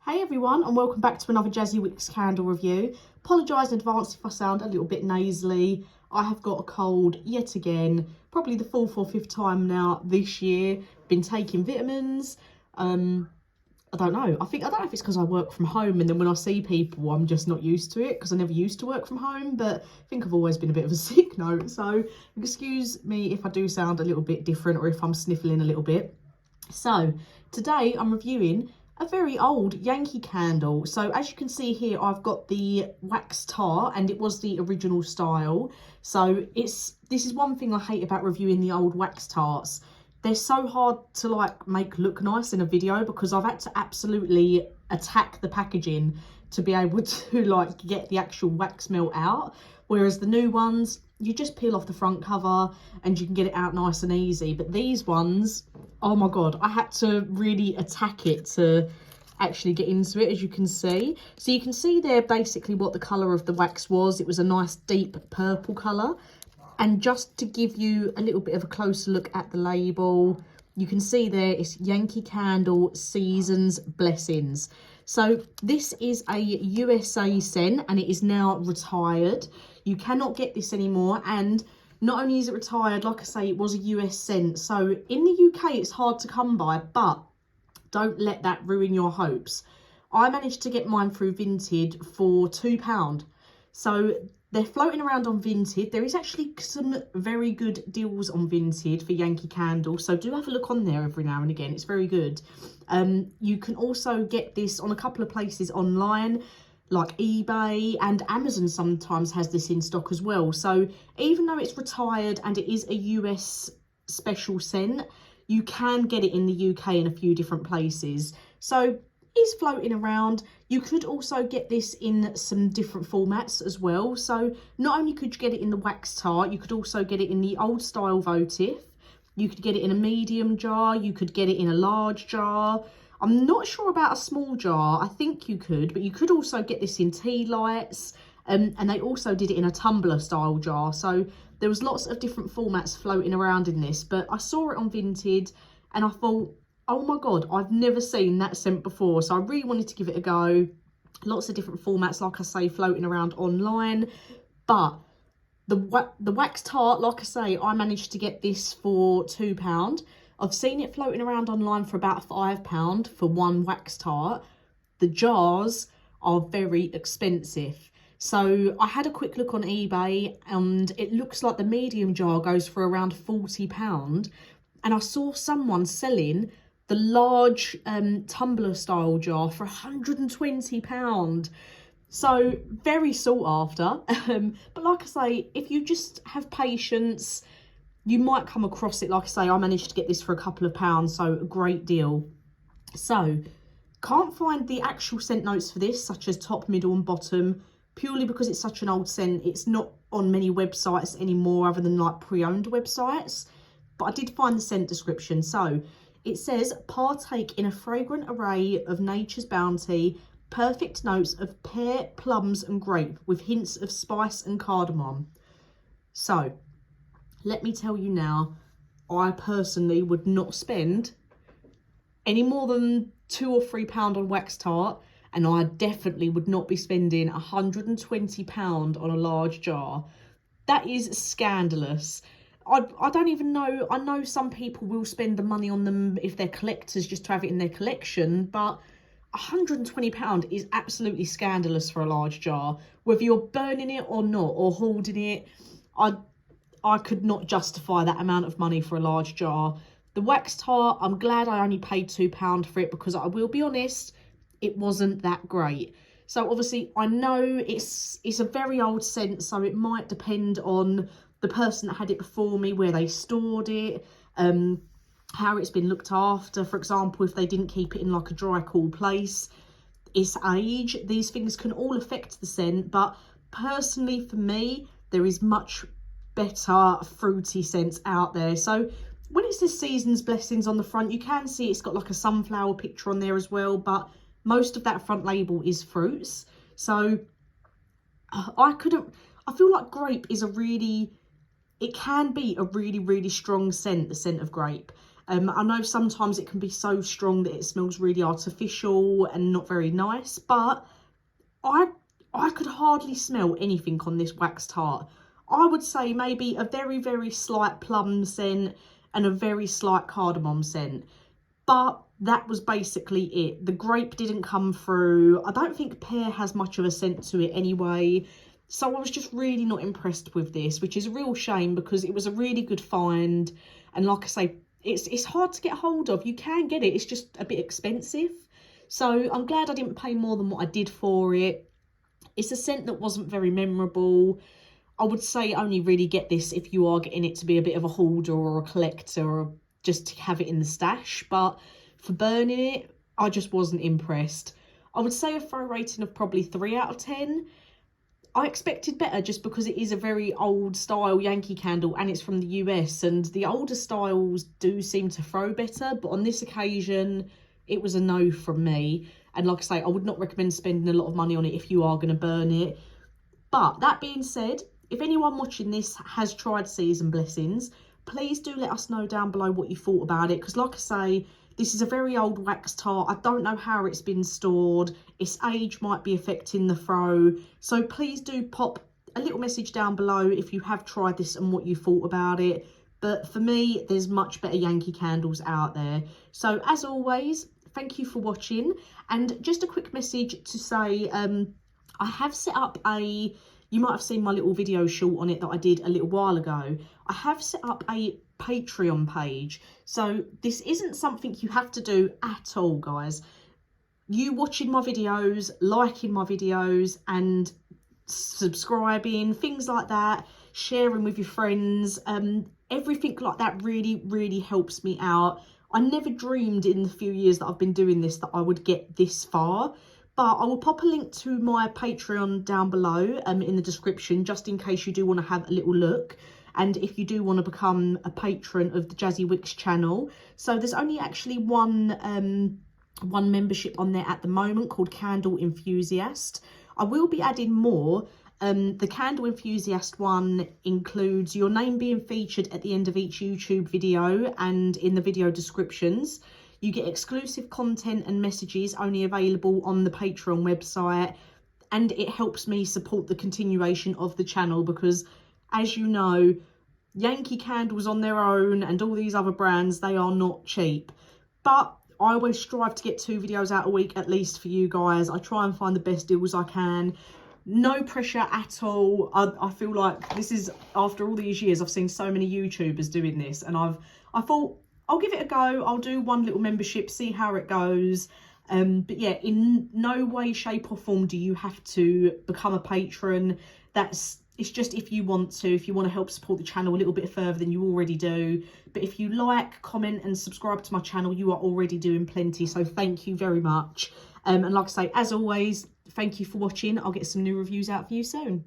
Hey everyone, and welcome back to another Jazzy Wicks candle review. Apologise in advance if I sound a little bit nasally. I have got a cold yet again, probably the fourth or fifth time now this year. Been taking vitamins. I don't know. I don't know if it's because I work from home and then when I see people, I'm just not used to it because I never used to work from home. But I think I've always been a bit of a sick note. So excuse me if I do sound a little bit different or if I'm sniffling a little bit. So today I'm reviewing a very old Yankee candle. So as you can see here, I've got the wax tar and it was the original style. So this is one thing I hate about reviewing the old wax tarts. They're so hard to make look nice in a video because I've had to absolutely attack the packaging to be able to get the actual wax melt out. Whereas the new ones, you just peel off the front cover and you can get it out nice and easy. But these ones, oh my God, I had to really attack it to actually get into it, as you can see. So you can see there basically what the colour of the wax was. It was a nice deep purple colour. And just to give you a little bit of a closer look at the label, you can see there it's Yankeecandle Seasons Blessings. So this is a USA scent and it is now retired. You cannot get this anymore, and not only is it retired, like I say, it was a US scent. So in the UK it's hard to come by, but don't let that ruin your hopes. I managed to get mine through Vinted for £2. So they're floating around on Vinted. There is actually some very good deals on Vinted for Yankeecandle, so do have a look on there every now and again. It's very good. You can also get this on a couple of places online, like eBay, and Amazon sometimes has this in stock as well. So even though it's retired and it is a US special scent, you can get it in the UK in a few different places. So is floating around. You could also get this in some different formats as well. So not only could you get it in the wax tart, you could also get it in the old style votive. You could get it in a medium jar. You could get it in a large jar. I'm not sure about a small jar. I think you could, but you could also get this in tea lights. And they also did it in a tumbler style jar. So there was lots of different formats floating around in this, but I saw it on Vinted and I thought, oh my God, I've never seen that scent before. So I really wanted to give it a go. Lots of different formats, like I say, floating around online. But the wax tart, like I say, I managed to get this for £2. I've seen it floating around online for about £5 for one wax tart. The jars are very expensive. So I had a quick look on eBay and it looks like the medium jar goes for around £40. And I saw someone selling the large tumbler style jar for £120. So very sought after. But like I say, if you just have patience, you might come across it. Like I say, I managed to get this for a couple of pounds, so a great deal. So can't find the actual scent notes for this, such as top, middle and bottom, purely because it's such an old scent. It's not on many websites anymore other than like pre-owned websites. But I did find the scent description. So it says, partake in a fragrant array of nature's bounty, perfect notes of pear, plums and grape with hints of spice and cardamom. So let me tell you now, I personally would not spend any more than £2 or £3 on wax tart, and I definitely would not be spending £120 on a large jar. That is scandalous. I don't even know. I know some people will spend the money on them if they're collectors just to have it in their collection, but £120 is absolutely scandalous for a large jar. Whether you're burning it or not, or hoarding it, I could not justify that amount of money for a large jar. The wax tart, I'm glad I only paid £2 for it because I will be honest, it wasn't that great. So obviously I know it's a very old scent, so it might depend on the person that had it before me, where they stored it, how it's been looked after. For example, if they didn't keep it in like a dry, cool place, its age, these things can all affect the scent. But personally for me, there is much better fruity scents out there. So when it says Seasons Blessings on the front, you can see it's got like a sunflower picture on there as well, but most of that front label is fruits. So I feel like grape is it can be a really, really strong scent, the scent of grape. I know sometimes it can be so strong that it smells really artificial and not very nice, but I could hardly smell anything on this wax tart. I would say maybe a very, very slight plum scent and a very slight cardamom scent. But that was basically it. The grape didn't come through. I don't think pear has much of a scent to it anyway. So I was just really not impressed with this, which is a real shame because it was a really good find. And like I say, it's hard to get hold of. You can get it. It's just a bit expensive. So I'm glad I didn't pay more than what I did for it. It's a scent that wasn't very memorable. I would say only really get this if you are getting it to be a bit of a hoarder or a collector or just to have it in the stash. But for burning it, I just wasn't impressed. I would say a throw rating of probably 3 out of 10. I expected better just because it is a very old style Yankee candle and it's from the US, and the older styles do seem to throw better, but on this occasion it was a no from me. And like I say, I would not recommend spending a lot of money on it if you are going to burn it. But that being said, if anyone watching this has tried Seasoned Blessings, please do let us know down below what you thought about it. Because like I say, this is a very old wax tart. I don't know how it's been stored. Its age might be affecting the throw. So please do pop a little message down below if you have tried this and what you thought about it. But for me, there's much better Yankee candles out there. So as always, thank you for watching. And just a quick message to say, I have set up a, you might have seen my little video short on it that I did a little while ago. I have set up a Patreon page. So this isn't something you have to do at all, guys. You watching my videos, liking my videos and subscribing, things like that, sharing with your friends, everything like that really, really helps me out. I never dreamed in the few years that I've been doing this that I would get this far. But I will pop a link to my Patreon down below in the description, just in case you do want to have a little look. And if you do want to become a patron of the Jazzy Wicks channel. So there's only actually one membership on there at the moment called Candle Enthusiast. I will be adding more. The Candle Enthusiast one includes your name being featured at the end of each YouTube video and in the video descriptions. You get exclusive content and messages only available on the Patreon website, and it helps me support the continuation of the channel because, as you know, Yankee candles on their own and all these other brands, they are not cheap. But I always strive to get 2 videos out a week at least for you guys. I try and find the best deals I can. No pressure at all. I feel like this is, after all these years, I've seen so many YouTubers doing this, and I thought, I'll give it a go. I'll do one little membership, see how it goes. But yeah, in no way, shape or form do you have to become a patron. It's just if you want to help support the channel a little bit further than you already do. But if you like, comment and subscribe to my channel, you are already doing plenty. So thank you very much. And like I say, as always, thank you for watching. I'll get some new reviews out for you soon.